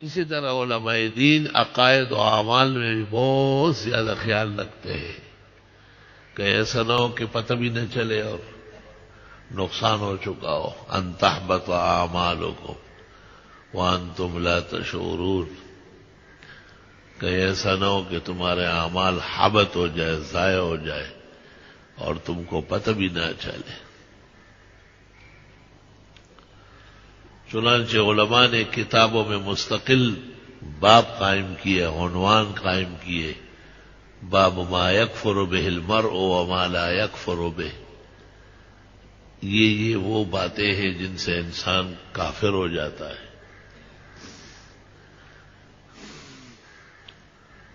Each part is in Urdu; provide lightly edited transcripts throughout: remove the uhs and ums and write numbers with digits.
اسی طرح علماء دین عقائد و اعمال میں بھی بہت زیادہ خیال رکھتے ہیں کہ ایسا نہ ہو کہ پتہ بھی نہ چلے اور نقصان ہو چکا ہو. ان تحبط اعمالکم وانتم لا تشعرون، کہ ایسا نہ ہو کہ تمہارے اعمال حبط ہو جائے، ضائع ہو جائے اور تم کو پتہ بھی نہ چلے. چنانچہ علماء نے کتابوں میں مستقل باب قائم کیے، عنوان قائم کیے، باب ما یکفر بہ المرء وما لا یکفر بہ. یہ وہ باتیں ہیں جن سے انسان کافر ہو جاتا ہے،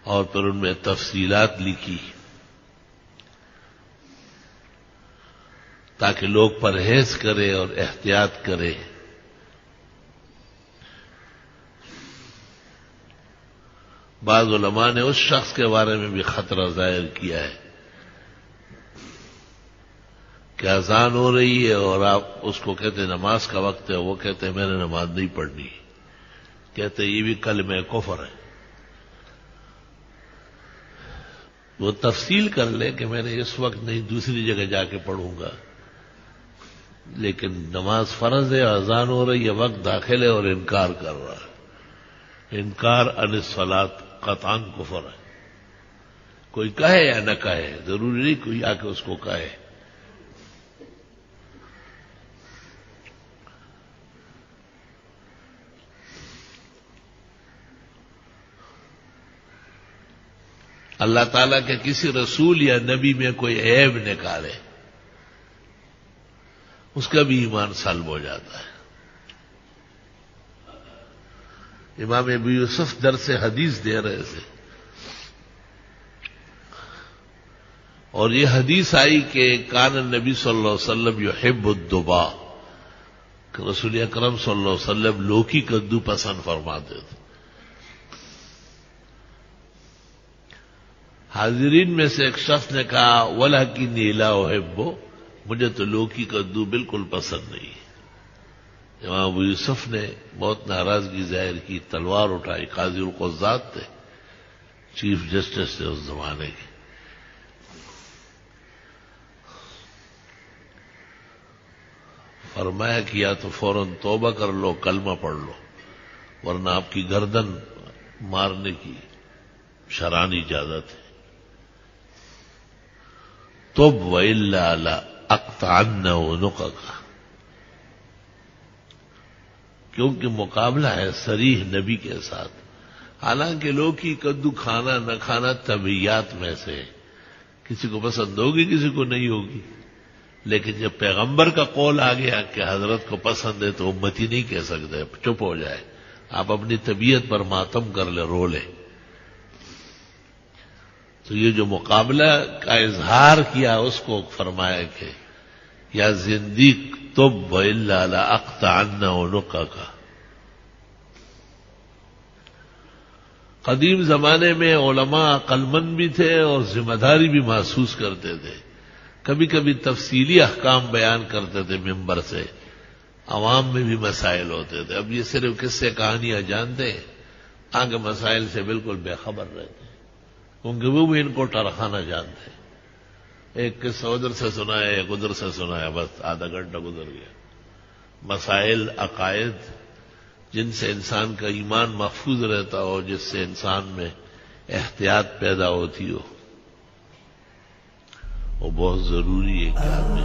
اور پھر ان میں تفصیلات لکھی تاکہ لوگ پرہیز کرے اور احتیاط کرے. بعض علماء نے اس شخص کے بارے میں بھی خطرہ ظاہر کیا ہے کہ اذان ہو رہی ہے اور آپ اس کو کہتے ہیں نماز کا وقت ہے، وہ کہتے ہیں میں نے نماز نہیں پڑھنی، کہتے ہیں یہ بھی کلمہ کفر ہے. وہ تفصیل کر لے کہ میں نے اس وقت نہیں دوسری جگہ جا کے پڑھوں گا، لیکن نماز فرض ہے، اذان ہو رہی ہے، وقت داخل ہے اور انکار کر رہا ہے. انکار عن الصلاۃ قطعاً کفر ہے. کوئی کہے یا نہ کہے، ضروری نہیں کوئی آ کے اس کو کہے. اللہ تعالیٰ کے کسی رسول یا نبی میں کوئی عیب نکالے، اس کا بھی ایمان سلب ہو جاتا ہے. امام ابو یوسف درس حدیث دے رہے تھے اور یہ حدیث آئی کہ کان النبی صلی اللہ علیہ وسلم یحب الدبا، کہ رسول اکرم صلی اللہ علیہ وسلم لوکی کدو پسند فرماتے تھے. حاضرین میں سے ایک شخص نے کہا وَلَكِنِّي لَا أُحِبُّ، مجھے تو لوکی کدو بالکل پسند نہیں. امام ابو یوسف نے بہت ناراضگی ظاہر کی، تلوار اٹھائی. قاضی القضات تھے، چیف جسٹس تھے اس زمانے کے. فرمایا کہ یا تو فوراً توبہ کر لو، کلمہ پڑھ لو، ورنہ آپ کی گردن مارنے کی شرعی اجازت ہے. تب وَإِلَّا لَأَقْطَعَنَّ عُنُقَكَ، کیونکہ مقابلہ ہے صریح نبی کے ساتھ. حالانکہ لوکی کدو کھانا نہ کھانا طبیعیات میں سے، کسی کو پسند ہوگی کسی کو نہیں ہوگی، لیکن جب پیغمبر کا قول آ گیا کہ حضرت کو پسند ہے تو امتی نہیں کہہ سکتے چپ ہو جائے، آپ اپنی طبیعت پر ماتم کر لے، رو لے. تو یہ جو مقابلہ کا اظہار کیا اس کو فرمایا کہ یا زندیق تب وَإِلَّا لَأَقْطَعَنَّ عُنُقَكَ. قدیم زمانے میں علماء عقل مند بھی تھے اور ذمہ داری بھی محسوس کرتے تھے. کبھی کبھی تفصیلی احکام بیان کرتے تھے ممبر سے، عوام میں بھی مسائل ہوتے تھے. اب یہ صرف قصے کہانیاں جانتے ہیں، آگے مسائل سے بالکل بے خبر رہتے ہیں، کیونکہ وہ بھی ان کو ٹرخانا جانتے ہیں. ایک قصہ ادھر سے سنایا، ایک ادھر سے سنایا، بس آدھا گھنٹہ گزر گیا. مسائل عقائد جن سے انسان کا ایمان محفوظ رہتا ہو، جس سے انسان میں احتیاط پیدا ہوتی ہو، وہ بہت ضروری ہے کہ آدمی